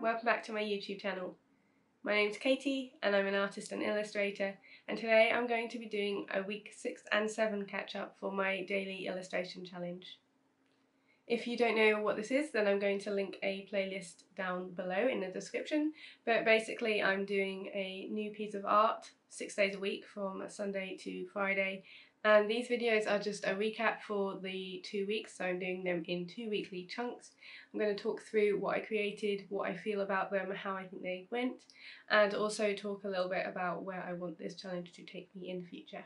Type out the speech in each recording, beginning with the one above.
welcome back to my YouTube channel. My name's Katie and I'm an artist and illustrator, and today I'm going to be doing a week 6 and 7 catch up for my daily illustration challenge. If you don't know what this is, then I'm going to link a playlist down below in the description, but basically I'm doing a new piece of art 6 days a week from Sunday to Friday, and these videos are just a recap for the 2 weeks, so I'm doing them in 2 weekly chunks. I'm going to talk through what I created, what I feel about them, how I think they went, and also talk a little bit about where I want this challenge to take me in the future.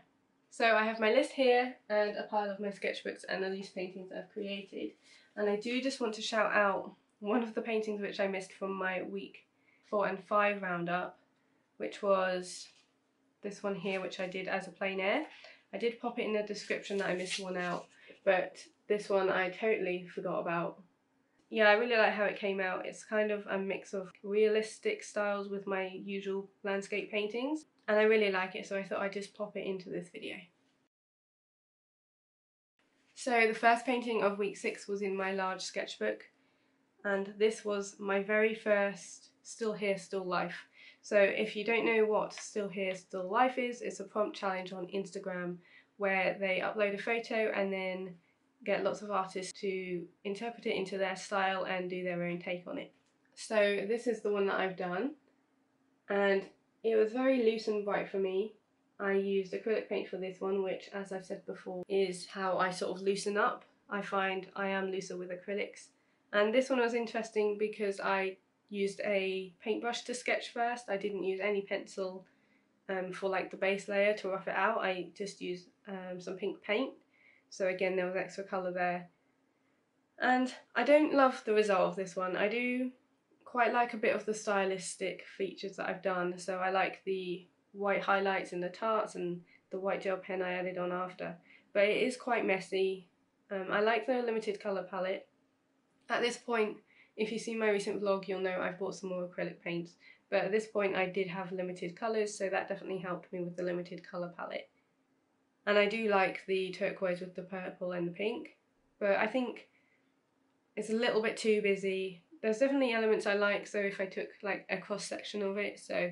So I have my list here and a pile of my sketchbooks and the loose paintings I've created, and I do just want to shout out one of the paintings which I missed from my week 4 and 5 roundup, which was this one here, which I did as a plein air. I did pop it in the description that I missed one out, but this one I totally forgot about. Yeah, I really like how it came out. It's kind of a mix of realistic styles with my usual landscape paintings, and I really like it, so I thought I'd just pop it into this video. So the first painting of week 6 was in my large sketchbook, and this was my very first Still Here Still Life. So if you don't know what Still Here Still Life is, it's a prompt challenge on Instagram where they upload a photo and then get lots of artists to interpret it into their style and do their own take on it. So this is the one that I've done, and it was very loose and bright for me. I used acrylic paint for this one, which, as I've said before, is how I sort of loosen up. I find I am looser with acrylics. And this one was interesting because I used a paintbrush to sketch first. I didn't use any pencil for like the base layer to rough it out. I just used some pink paint. So again, there was extra colour there. And I don't love the result of this one. I do quite like a bit of the stylistic features that I've done. So I like the white highlights in the tarts and the white gel pen I added on after. But it is quite messy. I like the limited colour palette. At this point, if you see my recent vlog, you'll know I've bought some more acrylic paints. But at this point I did have limited colours, so that definitely helped me with the limited colour palette. And I do like the turquoise with the purple and the pink, but I think it's a little bit too busy. There's definitely elements I like, so if I took like a cross section of it, so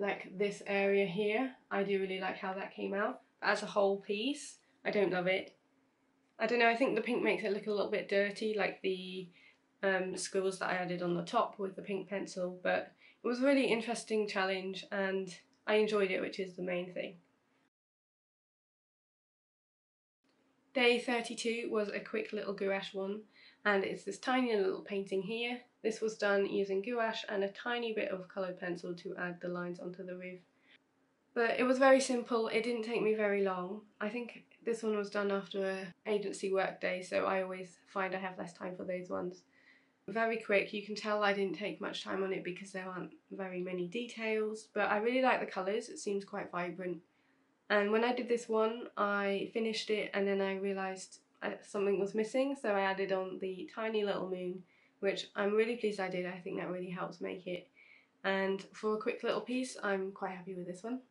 like this area here, I do really like how that came out. But as a whole piece, I don't love it. I don't know, I think the pink makes it look a little bit dirty, like the squirrels that I added on the top with the pink pencil, but it was a really interesting challenge and I enjoyed it, which is the main thing. Day 32 was a quick little gouache one, and it's this tiny little painting here. This was done using gouache and a tiny bit of coloured pencil to add the lines onto the roof. But it was very simple, it didn't take me very long. I think this one was done after an agency work day, so I always find I have less time for those ones. Very quick, you can tell I didn't take much time on it because there aren't very many details, but I really like the colours, it seems quite vibrant. And when I did this one, I finished it and then I realised something was missing, so I added on the tiny little moon, which I'm really pleased I did. I think that really helps make it. And for a quick little piece, I'm quite happy with this one.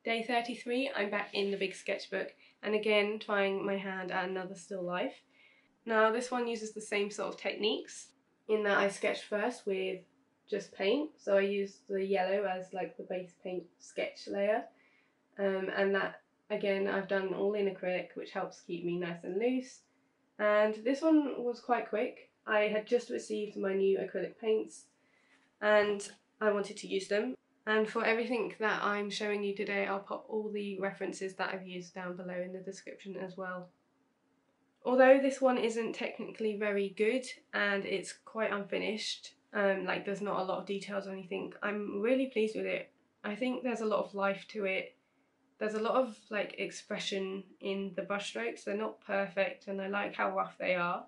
Day 33, I'm back in the big sketchbook, and again trying my hand at another still life. Now this one uses the same sort of techniques in that I sketch first with just paint, so I used the yellow as like the base paint sketch layer, and that again I've done all in acrylic, which helps keep me nice and loose. And this one was quite quick. I had just received my new acrylic paints and I wanted to use them. And for everything that I'm showing you today, I'll pop all the references that I've used down below in the description as well. Although this one isn't technically very good and it's quite unfinished, like there's not a lot of details or anything, I'm really pleased with it. I think there's a lot of life to it. There's a lot of like expression in the brush strokes. They're not perfect and I like how rough they are.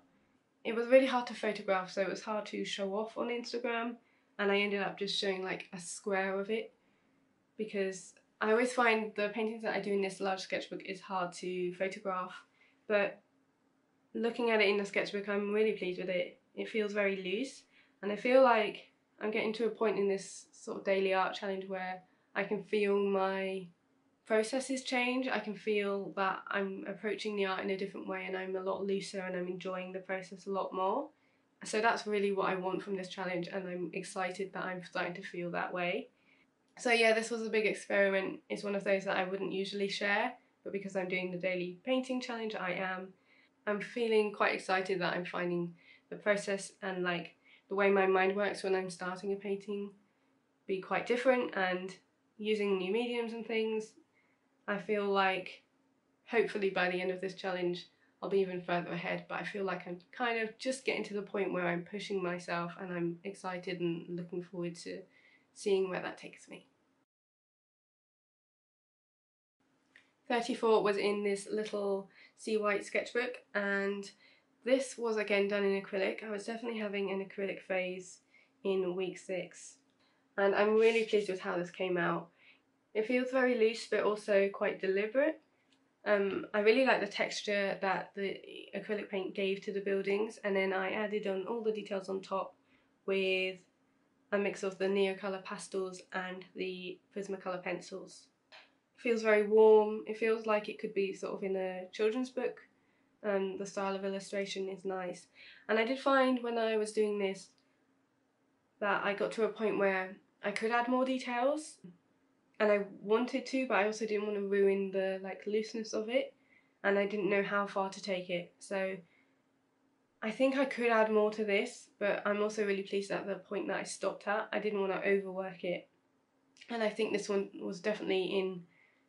It was really hard to photograph, so it was hard to show off on Instagram, and I ended up just showing like a square of it because I always find the paintings that I do in this large sketchbook is hard to photograph, but looking at it in the sketchbook I'm really pleased with it. It feels very loose and I feel like I'm getting to a point in this sort of daily art challenge where I can feel my processes change. I can feel that I'm approaching the art in a different way and I'm a lot looser and I'm enjoying the process a lot more. So that's really what I want from this challenge, and I'm excited that I'm starting to feel that way. So yeah, this was a big experiment. It's one of those that I wouldn't usually share, but because I'm doing the daily painting challenge, I am. I'm feeling quite excited that I'm finding the process and like the way my mind works when I'm starting a painting be quite different, and using new mediums and things. I feel like hopefully by the end of this challenge I'll be even further ahead, but I feel like I'm kind of just getting to the point where I'm pushing myself and I'm excited and looking forward to seeing where that takes me. 34 was in this little sea white sketchbook, and this was again done in acrylic. I was definitely having an acrylic phase in week 6, and I'm really pleased with how this came out. It feels very loose but also quite deliberate. I really like the texture that the acrylic paint gave to the buildings, and then I added on all the details on top with a mix of the Neocolour pastels and the Prismacolor pencils. It feels very warm. It feels like it could be sort of in a children's book. The style of illustration is nice, and I did find when I was doing this that I got to a point where I could add more details, and I wanted to, but I also didn't want to ruin the like looseness of it, and I didn't know how far to take it. So I think I could add more to this, but I'm also really pleased at the point that I stopped at. I didn't want to overwork it, and I think this one was definitely in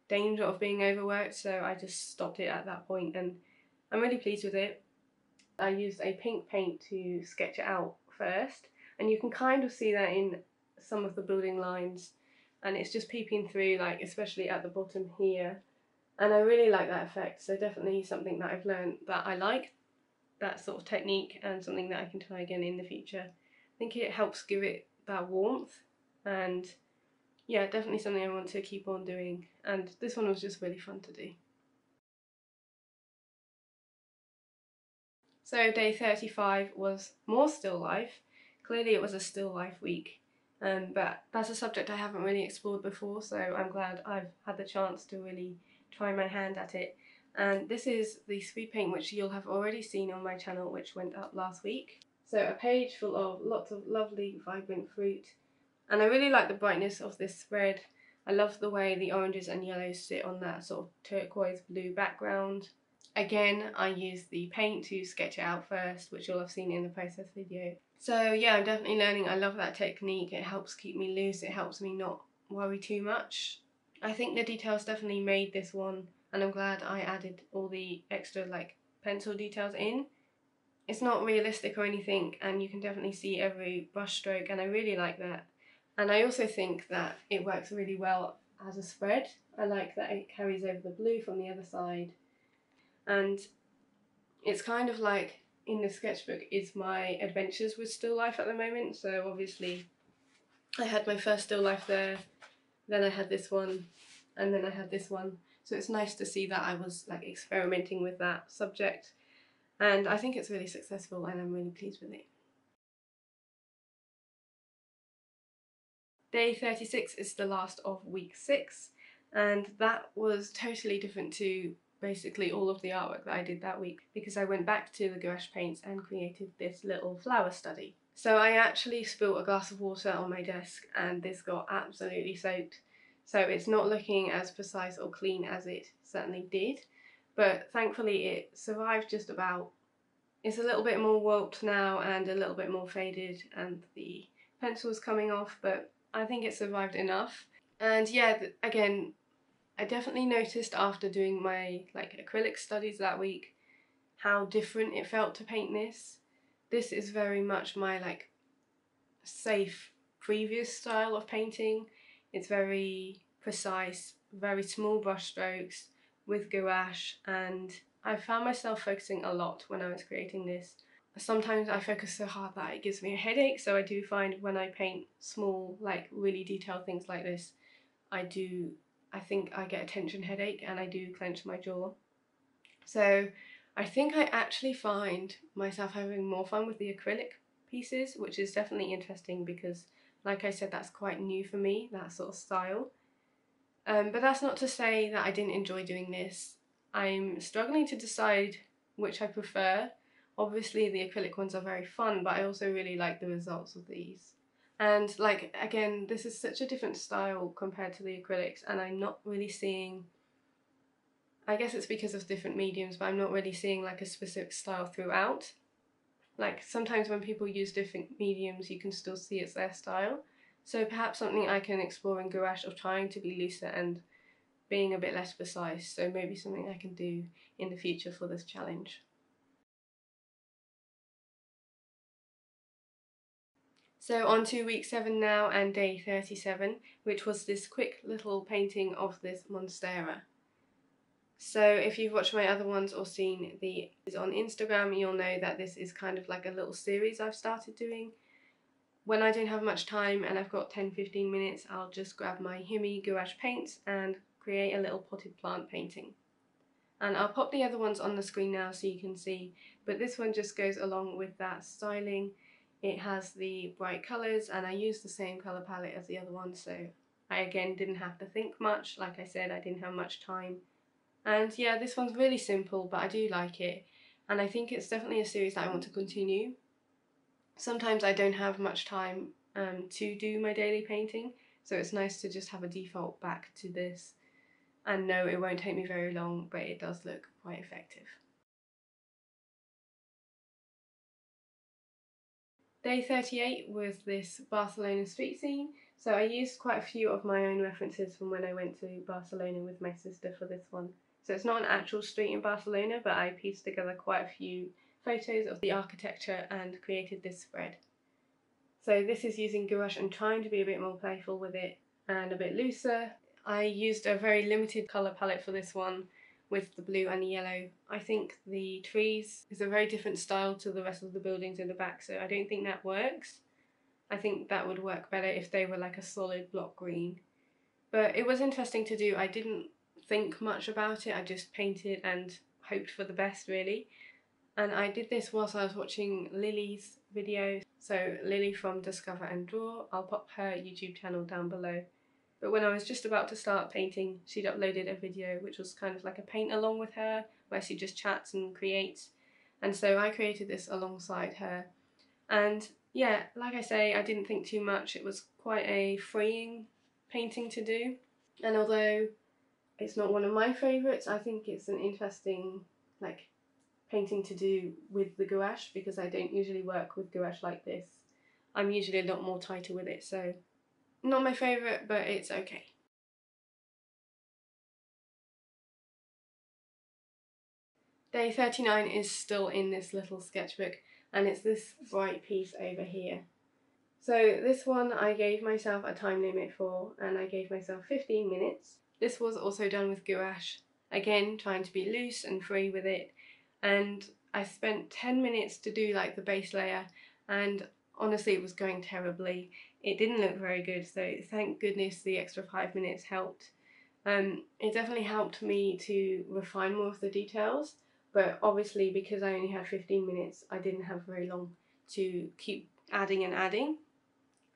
danger of being overworked, so I just stopped it at that point, and I'm really pleased with it. I used a pink paint to sketch it out first, and you can kind of see that in some of the building lines, and it's just peeping through, like especially at the bottom here, and I really like that effect. So definitely something that I've learned that I like, that sort of technique, and something that I can try again in the future. I think it helps give it that warmth, and yeah, definitely something I want to keep on doing, and this one was just really fun to do. So day 35 was more still life. Clearly it was a still life week, but that's a subject I haven't really explored before, so I'm glad I've had the chance to really try my hand at it. And this is the speed paint, which you'll have already seen on my channel, which went up last week. So a page full of lots of lovely vibrant fruit, and I really like the brightness of this spread. I love the way the oranges and yellows sit on that sort of turquoise blue background. Again, I used the paint to sketch it out first, which you'll have seen in the process video. So yeah, I'm definitely learning. I love that technique. It helps keep me loose. It helps me not worry too much. I think the details definitely made this one, and I'm glad I added all the extra like pencil details in. It's not realistic or anything, and you can definitely see every brush stroke, and I really like that. And I also think that it works really well as a spread. I like that it carries over the blue from the other side. And it's kind of like in the sketchbook is my adventures with still life at the moment. So obviously I had my first still life there, then I had this one, and then I had this one. So it's nice to see that I was like experimenting with that subject, and I think it's really successful and I'm really pleased with it. Day 36 is the last of week 6, and that was totally different to basically all of the artwork that I did that week, because I went back to the gouache paints and created this little flower study. So I actually spilled a glass of water on my desk and this got absolutely soaked, so it's not looking as precise or clean as it certainly did, but thankfully it survived just about. It's a little bit more warped now and a little bit more faded, and the pencil's coming off, but I think it survived enough. And yeah, again, I definitely noticed after doing my like acrylic studies that week how different it felt to paint this. This is very much my like safe previous style of painting. It's very precise, very small brush strokes with gouache, and I found myself focusing a lot when I was creating this. Sometimes I focus so hard that it gives me a headache, so I do find when I paint small, like really detailed things like this, I think I get a tension headache and I do clench my jaw. So I think I actually find myself having more fun with the acrylic pieces, which is definitely interesting because, like I said, that's quite new for me, that sort of style. But that's not to say that I didn't enjoy doing this. I'm struggling to decide which I prefer. Obviously the acrylic ones are very fun, but I also really like the results of these. And like, again, this is such a different style compared to the acrylics, and I'm not really seeing, I guess it's because of different mediums, but I'm not really seeing like a specific style throughout. Like sometimes when people use different mediums, you can still see it's their style. So perhaps something I can explore in gouache of trying to be looser and being a bit less precise. So maybe something I can do in the future for this challenge. So on to week 7 now and day 37, which was this quick little painting of this monstera. So if you've watched my other ones or seen these on Instagram, you'll know that this is kind of like a little series I've started doing. When I don't have much time and I've got 10-15 minutes, I'll just grab my Himi gouache paints and create a little potted plant painting. And I'll pop the other ones on the screen now so you can see, but this one just goes along with that styling. It has the bright colours and I used the same colour palette as the other one, so I again didn't have to think much. Like I said, I didn't have much time. And yeah, this one's really simple, but I do like it, and I think it's definitely a series that I want to continue. Sometimes I don't have much time to do my daily painting, so it's nice to just have a default back to this. And no, it won't take me very long, but it does look quite effective. Day 38 was this Barcelona street scene, so I used quite a few of my own references from when I went to Barcelona with my sister for this one. So it's not an actual street in Barcelona, but I pieced together quite a few photos of the architecture and created this spread. So this is using gouache and trying to be a bit more playful with it and a bit looser. I used a very limited colour palette for this one with the blue and the yellow. I think the trees is a very different style to the rest of the buildings in the back, so I don't think that works. I think that would work better if they were like a solid block green. But it was interesting to do. I didn't think much about it, I just painted and hoped for the best really. And I did this whilst I was watching Lilli's video. So Lilli from Discover and Draw, I'll pop her YouTube channel down below. But when I was just about to start painting, she'd uploaded a video which was kind of like a paint along with her, where she just chats and creates. And so I created this alongside her. And yeah, like I say, I didn't think too much. It was quite a freeing painting to do. And although it's not one of my favourites, I think it's an interesting like painting to do with the gouache, because I don't usually work with gouache like this. I'm usually a lot more tighter with it, so not my favourite, but it's okay. Day 39 is still in this little sketchbook, and it's this bright piece over here. So this one I gave myself a time limit for, and I gave myself 15 minutes. This was also done with gouache, again trying to be loose and free with it, and I spent 10 minutes to do like the base layer, and honestly it was going terribly. It didn't look very good, so thank goodness the extra 5 minutes helped. It definitely helped me to refine more of the details, but obviously because I only had 15 minutes I didn't have very long to keep adding and adding.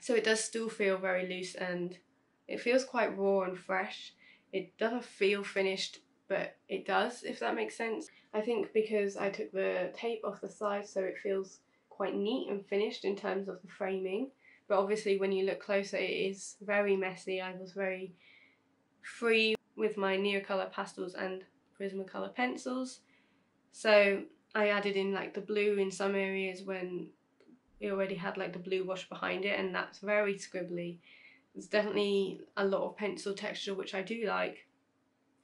So it does still feel very loose and it feels quite raw and fresh. It doesn't feel finished, but it does, if that makes sense. I think because I took the tape off the side, so it feels quite neat and finished in terms of the framing. But obviously when you look closer it is very messy. I was very free with my Neocolor pastels and Prismacolor pencils. So I added in like the blue in some areas when it already had like the blue wash behind it, and that's very scribbly. There's definitely a lot of pencil texture, which I do like.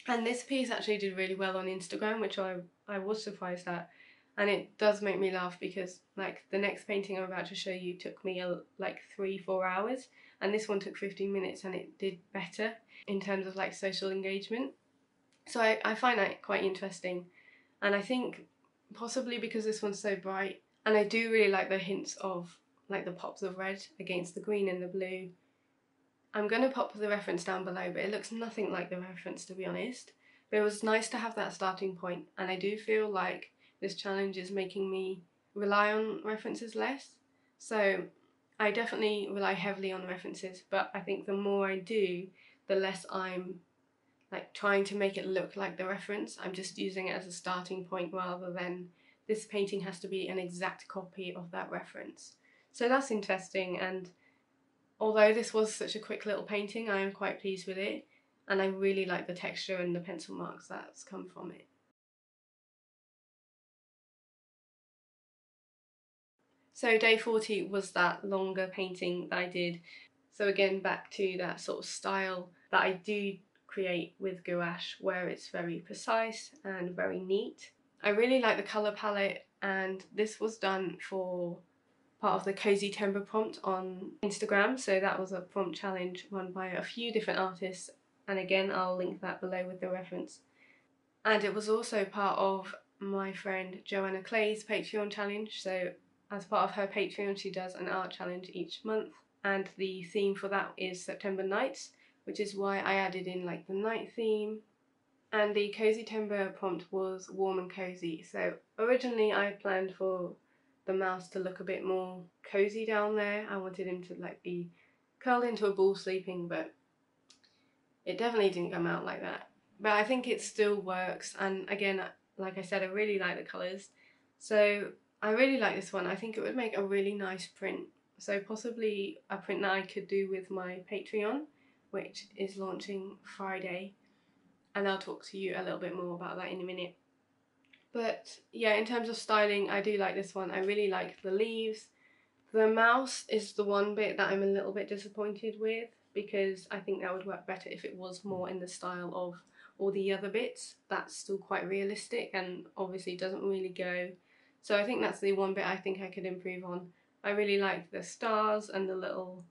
And this piece actually did really well on Instagram, which I was surprised at. And it does make me laugh because like the next painting I'm about to show you took me like 3-4 hours, and this one took 15 minutes and it did better in terms of like social engagement. So I find that quite interesting, and I think possibly because this one's so bright, and I do really like the hints of like the pops of red against the green and the blue. I'm going to pop the reference down below, but it looks nothing like the reference, to be honest. But it was nice to have that starting point, and I do feel like this challenge is making me rely on references less. So I definitely rely heavily on references, but I think the more I do, the less I'm like trying to make it look like the reference. I'm just using it as a starting point rather than this painting has to be an exact copy of that reference. So that's interesting, and although this was such a quick little painting, I am quite pleased with it, and I really like the texture and the pencil marks that's come from it. So day 40 was that longer painting that I did. So again, back to that sort of style that I do create with gouache, where it's very precise and very neat. I really like the colour palette, and this was done for part of the Cozy Timber prompt on Instagram. So that was a prompt challenge run by a few different artists, and again I'll link that below with the reference. And it was also part of my friend Joanna Clay's Patreon challenge. So as part of her Patreon, she does an art challenge each month, and the theme for that is September nights, which is why I added in like the night theme. And the Cozy Timber prompt was warm and cozy. So originally I planned for the mouse to look a bit more cozy down there. I wanted him to like be curled into a ball sleeping, but it definitely didn't come out like that. But I think it still works, and again, like I said, I really like the colours. So I really like this one. I think it would make a really nice print. So possibly a print that I could do with my Patreon, which is launching Friday. And I'll talk to you a little bit more about that in a minute. But yeah, in terms of styling, I do like this one. I really like the leaves. The mouse is the one bit that I'm a little bit disappointed with, because I think that would work better if it was more in the style of all the other bits. That's still quite realistic and obviously doesn't really go. So I think that's the one bit I think I could improve on. I really like the stars and the little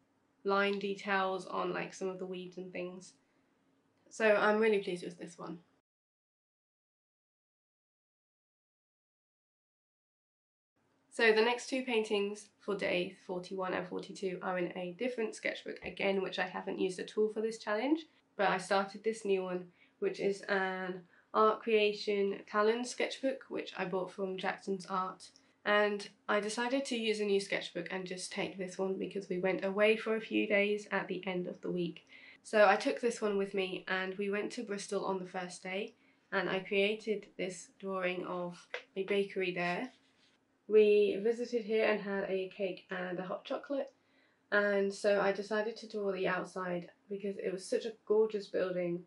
line details on like some of the weeds and things. So I'm really pleased with this one. So the next two paintings for day 41 and 42 are in a different sketchbook again, which I haven't used at all for this challenge, but I started this new one, which is an art creation talent sketchbook, which I bought from Jackson's Art. And I decided to use a new sketchbook and just take this one because we went away for a few days at the end of the week. So I took this one with me, and we went to Bristol on the first day, and I created this drawing of a bakery there. We visited here and had a cake and a hot chocolate, and so I decided to draw the outside because it was such a gorgeous building.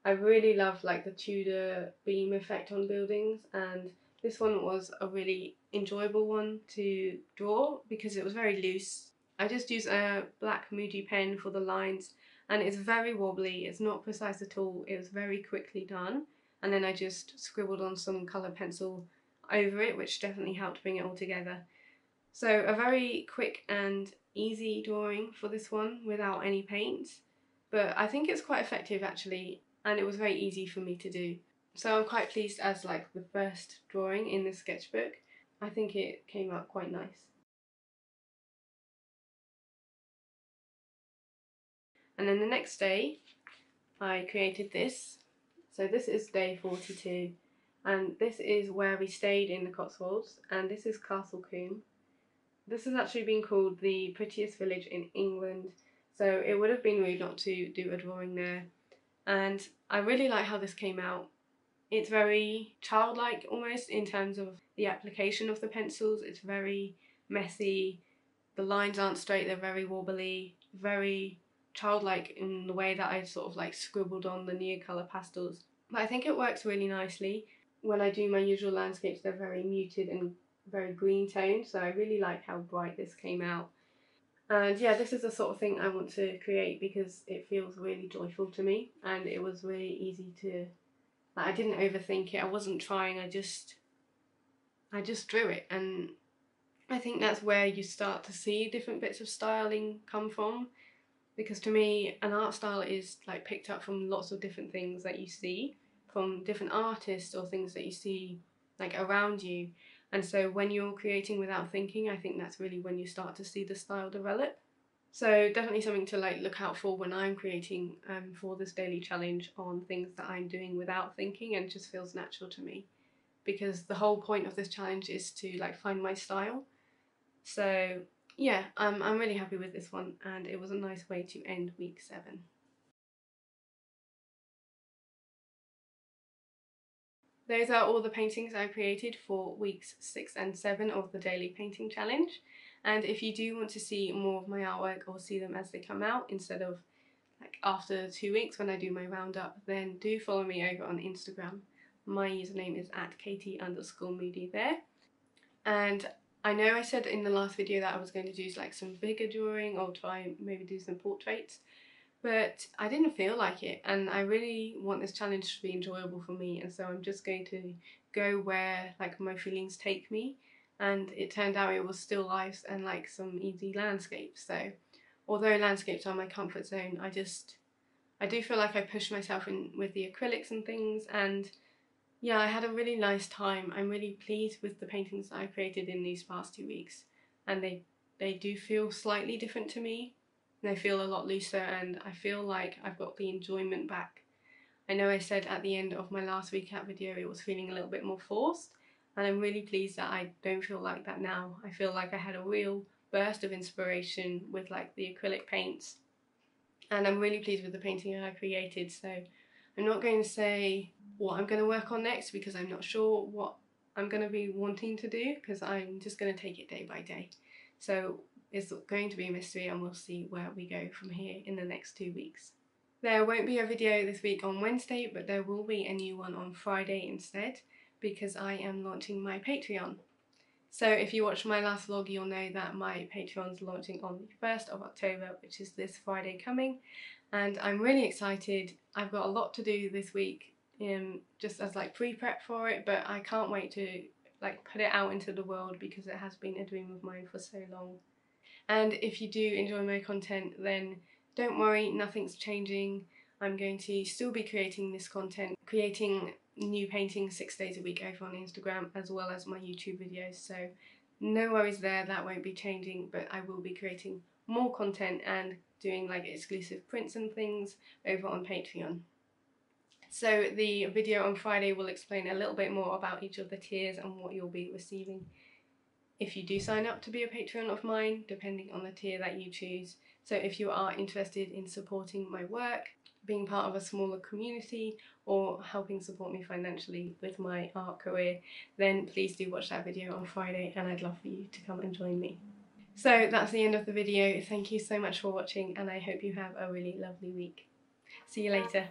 I really love like the Tudor beam effect on buildings, and this one was a really enjoyable one to draw because it was very loose. I just used a black moody pen for the lines, and it's very wobbly, it's not precise at all, it was very quickly done, and then I just scribbled on some colour pencil over it, which definitely helped bring it all together. So a very quick and easy drawing for this one without any paint, but I think it's quite effective actually, and it was very easy for me to do. So I'm quite pleased as like the first drawing in this sketchbook. I think it came out quite nice. And then the next day I created this. So this is day 42, and this is where we stayed in the Cotswolds, and this is Castle Combe. This has actually been called the prettiest village in England, so it would have been rude not to do a drawing there. And I really like how this came out. It's very childlike almost in terms of the application of the pencils. It's very messy, the lines aren't straight, they're very wobbly, very childlike in the way that I sort of like scribbled on the Neocolor pastels. But I think it works really nicely. When I do my usual landscapes, they're very muted and very green toned, so I really like how bright this came out. And yeah, this is the sort of thing I want to create because it feels really joyful to me, and it was really easy to, like, I didn't overthink it, I wasn't trying, I just drew it. And I think that's where you start to see different bits of styling come from, because to me an art style is like picked up from lots of different things that you see from different artists or things that you see like around you. And so when you're creating without thinking, I think that's really when you start to see the style develop. So definitely something to like look out for when I'm creating for this daily challenge, on things that I'm doing without thinking and just feels natural to me, because the whole point of this challenge is to like find my style. So yeah, I'm really happy with this one, and it was a nice way to end week 7. those are all the paintings I created for weeks 6 and 7 of the daily painting challenge. And if you do want to see more of my artwork or see them as they come out instead of like after 2 weeks when I do my roundup, then do follow me over on Instagram. My username is @Katie_Moody there. And I know I said in the last video that I was going to do like some bigger drawing or try maybe do some portraits, but I didn't feel like it, and I really want this challenge to be enjoyable for me, and so I'm just going to go where like my feelings take me. And it turned out it was still lifes and like some easy landscapes. So although landscapes are my comfort zone, I do feel like I pushed myself in with the acrylics and things, and yeah, I had a really nice time. I'm really pleased with the paintings that I created in these past 2 weeks, and they do feel slightly different to me. They feel a lot looser, and I feel like I've got the enjoyment back. I know I said at the end of my last recap video it was feeling a little bit more forced, and I'm really pleased that I don't feel like that now. I feel like I had a real burst of inspiration with like the acrylic paints, and I'm really pleased with the painting I created. So I'm not going to say what I'm going to work on next because I'm not sure what I'm going to be wanting to do, because I'm just going to take it day by day. So it's going to be a mystery, and we'll see where we go from here in the next 2 weeks. There won't be a video this week on Wednesday, but there will be a new one on Friday instead, because I am launching my Patreon. So if you watched my last vlog, you'll know that my Patreon's launching on the 1st of October, which is this Friday coming, and I'm really excited. I've got a lot to do this week, just as like pre-prep for it, but I can't wait to like put it out into the world because it has been a dream of mine for so long. And if you do enjoy my content, then don't worry, nothing's changing. I'm going to still be creating this content, creating new paintings 6 days a week over on Instagram, as well as my YouTube videos, so no worries there, that won't be changing, but I will be creating more content and doing like exclusive prints and things over on Patreon. So the video on Friday will explain a little bit more about each of the tiers and what you'll be receiving if you do sign up to be a Patreon of mine, depending on the tier that you choose. So if you are interested in supporting my work, being part of a smaller community, or helping support me financially with my art career, then please do watch that video on Friday, and I'd love for you to come and join me. So that's the end of the video. Thank you so much for watching, and I hope you have a really lovely week. See you later.